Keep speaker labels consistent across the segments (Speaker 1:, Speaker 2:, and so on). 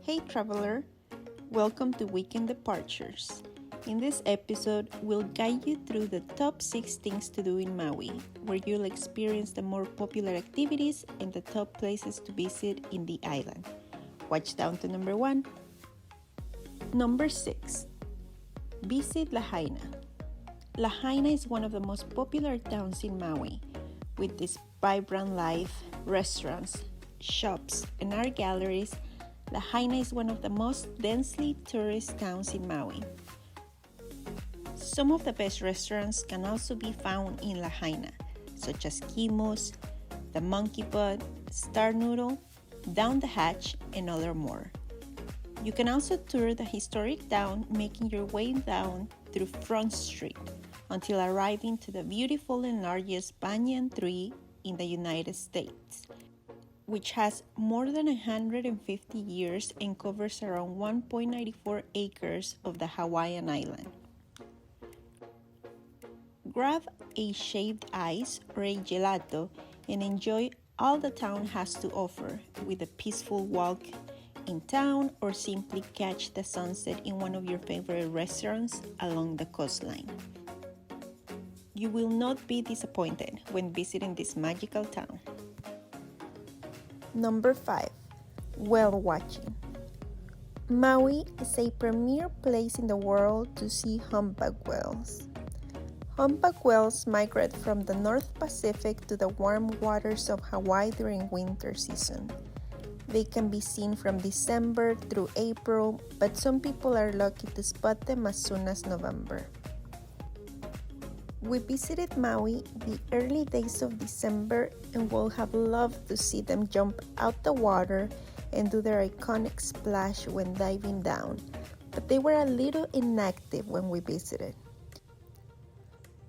Speaker 1: Hey traveler, welcome to Weekend Departures. In this episode, we'll guide you through the top 6 things to do in Maui, where you'll experience the more popular activities and the top places to visit in the island. Watch down to number 1. Number 6. Visit Lahaina. Lahaina is one of the most popular towns in Maui, with its vibrant life, restaurants, shops, and art galleries. Lahaina is one of the most densely tourist towns in Maui. Some of the best restaurants can also be found in Lahaina, such as Kimu's, the Monkey Butt, Star Noodle, Down the Hatch, and other more. You can also tour the historic town, making your way down through Front Street until arriving to the beautiful and largest banyan tree in the United States, which has more than 150 years and covers around 1.94 acres of the Hawaiian island. Grab a shaved ice or a gelato and enjoy all the town has to offer with a peaceful walk in town, or simply catch the sunset in one of your favorite restaurants along the coastline. You will not be disappointed when visiting this magical town. Number 5. Whale watching. Maui is a premier place in the world to see humpback whales. Humpback whales migrate from the North Pacific to the warm waters of Hawaii during winter season. They can be seen from December through April, but some people are lucky to spot them as soon as November. We visited Maui the early days of December and would have loved to see them jump out the water and do their iconic splash when diving down, but they were a little inactive when we visited.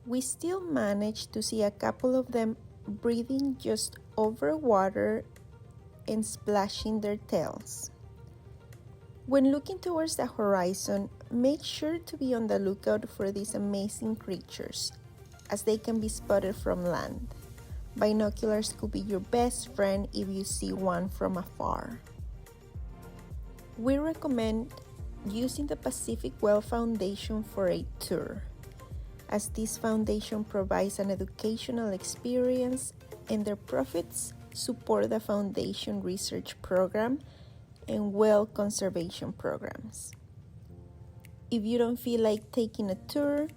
Speaker 1: We still managed to see a couple of them breathing just over water and splashing their tails. When looking towards the horizon, make sure to be on the lookout for these amazing creatures, as they can be spotted from land. Binoculars could be your best friend if you see one from afar. We recommend using the Pacific Whale Foundation for a tour, as this foundation provides an educational experience and their profits support the foundation research program and whale conservation programs. If you don't feel like taking a tour,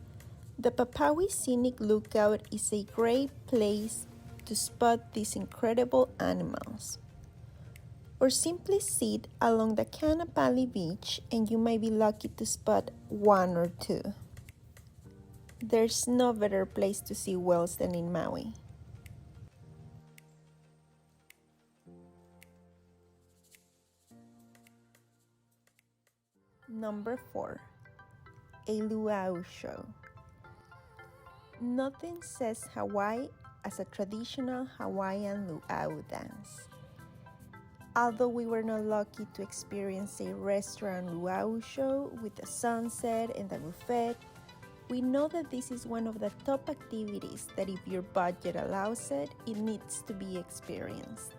Speaker 1: the Papaui Scenic Lookout is a great place to spot these incredible animals. Or simply sit along the Makina Beach and you might be lucky to spot one or two. There's no better place to see whales than in Maui. Number 4. A Luau Show. Nothing says Hawaii as a traditional Hawaiian luau dance. Although we were not lucky to experience a restaurant luau show with the sunset and the buffet, we know that this is one of the top activities that if your budget allows it, it needs to be experienced.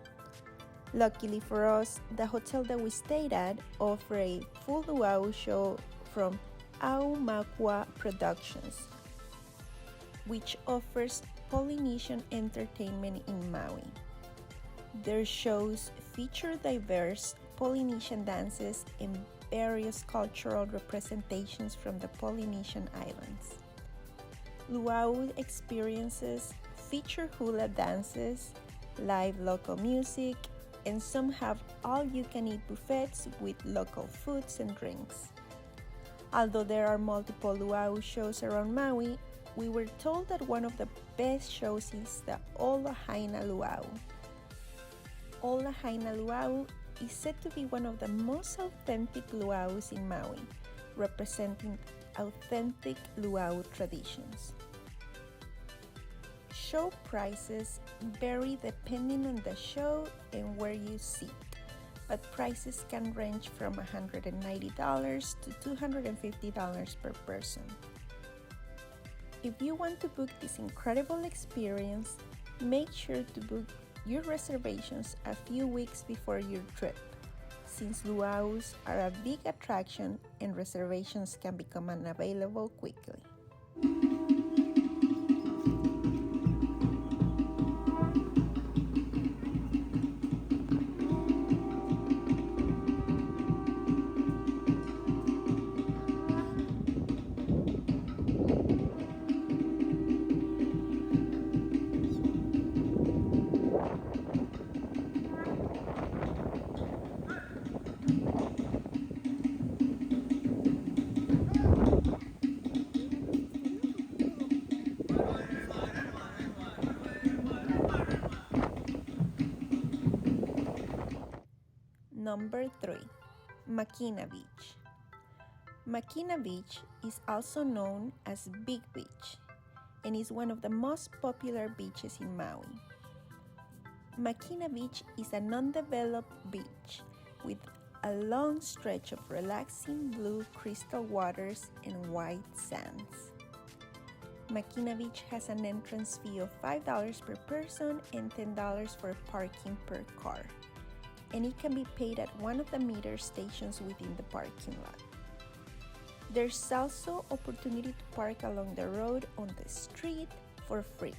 Speaker 1: Luckily for us, the hotel that we stayed at offered a full luau show from Aumakua Productions, which offers Polynesian entertainment in Maui. Their shows feature diverse Polynesian dances and various cultural representations from the Polynesian islands. Luau experiences feature hula dances, live local music, and some have all-you-can-eat buffets with local foods and drinks. Although there are multiple luau shows around Maui, we were told that one of the best shows is the All Lahaina Luau. All Lahaina Luau is said to be one of the most authentic luaus in Maui, representing authentic luau traditions. Show prices vary depending on the show and where you sit, but prices can range from $190 to $250 per person. If you want to book this incredible experience, make sure to book your reservations a few weeks before your trip, since luaus are a big attraction and reservations can become unavailable quickly. Number 3. Makina Beach. Makina Beach is also known as Big Beach and is one of the most popular beaches in Maui. Makina Beach is an undeveloped beach with a long stretch of relaxing blue crystal waters and white sands. Makina Beach has an entrance fee of $5 per person and $10 for parking per car, and it can be paid at one of the meter stations within the parking lot. There's also opportunity to park along the road on the street for free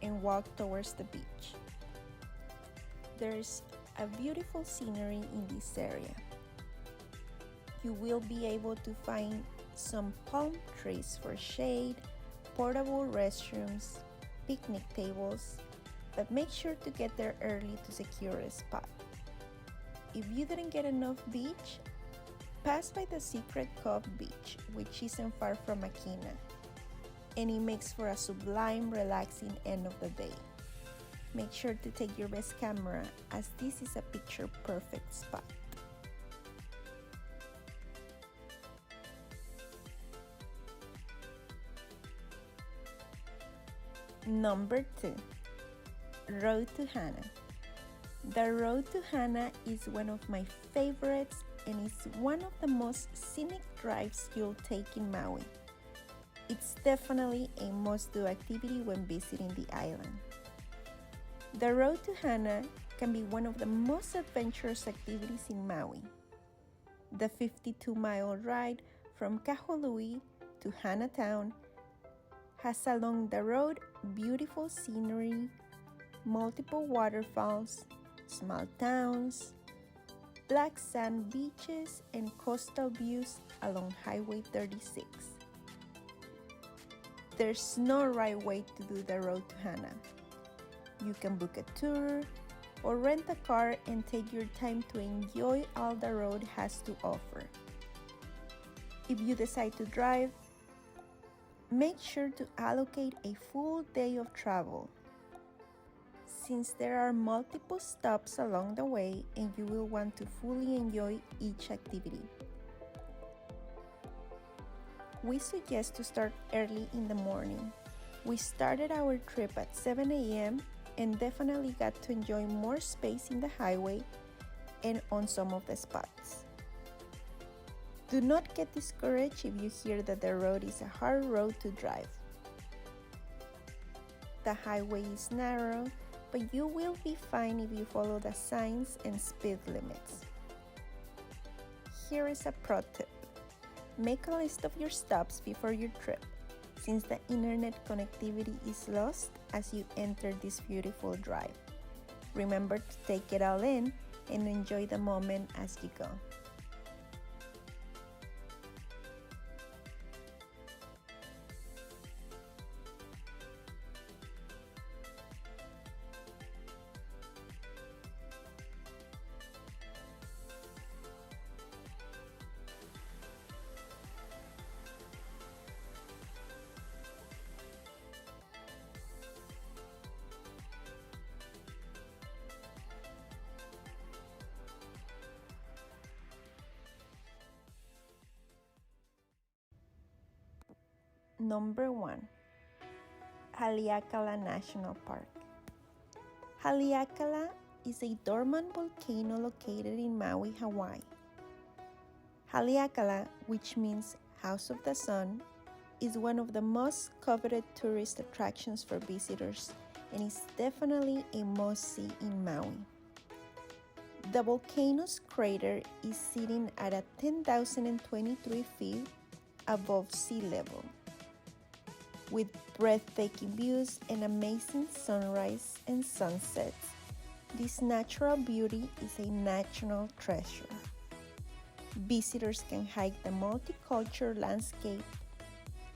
Speaker 1: and walk towards the beach. There's a beautiful scenery in this area. You will be able to find some palm trees for shade, portable restrooms, picnic tables, but make sure to get there early to secure a spot. If you didn't get enough beach, pass by the secret Cove beach, which isn't far from Makina, and it makes for a sublime, relaxing end of the day. Make sure to take your best camera, as this is a picture-perfect spot. Number 2. Road to Hana. The road to Hana is one of my favorites and is one of the most scenic drives you'll take in Maui. It's definitely a must-do activity when visiting the island. The road to Hana can be one of the most adventurous activities in Maui. The 52-mile ride from Kahului to Hana town has along the road beautiful scenery, multiple waterfalls, small towns, black sand beaches, and coastal views along Highway 36. There's no right way to do the road to Hana. You can book a tour or rent a car and take your time to enjoy all the road has to offer. If you decide to drive, make sure to allocate a full day of travel, since there are multiple stops along the way and you will want to fully enjoy each activity. We suggest to start early in the morning. We started our trip at 7 a.m. and definitely got to enjoy more space in the highway and on some of the spots. Do not get discouraged if you hear that the road is a hard road to drive. The highway is narrow, but you will be fine if you follow the signs and speed limits. Here is a pro tip. Make a list of your stops before your trip, since the internet connectivity is lost as you enter this beautiful drive. Remember to take it all in and enjoy the moment as you go. Number 1. Haleakala National Park. Haleakala is a dormant volcano located in Maui, Hawaii. Haleakala, which means House of the Sun, is one of the most coveted tourist attractions for visitors and is definitely a must-see in Maui. The volcano's crater is sitting at 10,023 feet above sea level, with breathtaking views and amazing sunrise and sunsets. This natural beauty is a national treasure. Visitors can hike the multicultural landscape,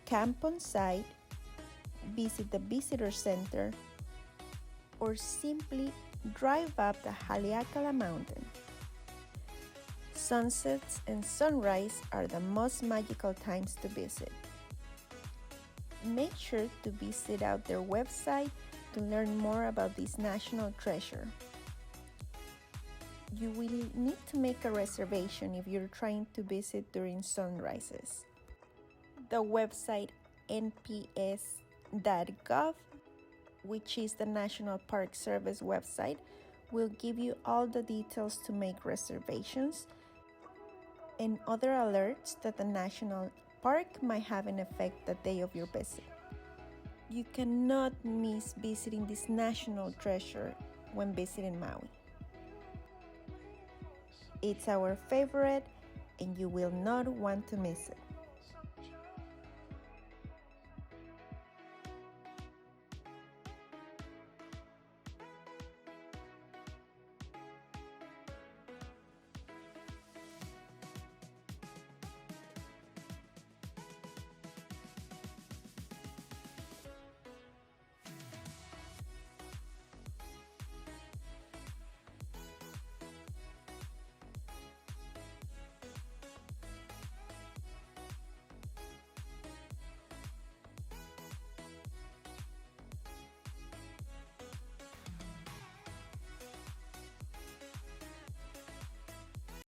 Speaker 1: camp on site, visit the visitor center, or simply drive up the Haleakala mountain. Sunsets and sunrise are the most magical times to visit. Make sure to visit out their website to learn more about this national treasure. You will need to make a reservation if you're trying to visit during sunrises. The website nps.gov, which is the National Park Service website, will give you all the details to make reservations and other alerts that the national park might have in effect the day of your visit. You cannot miss visiting this national treasure when visiting Maui. It's our favorite, and you will not want to miss it.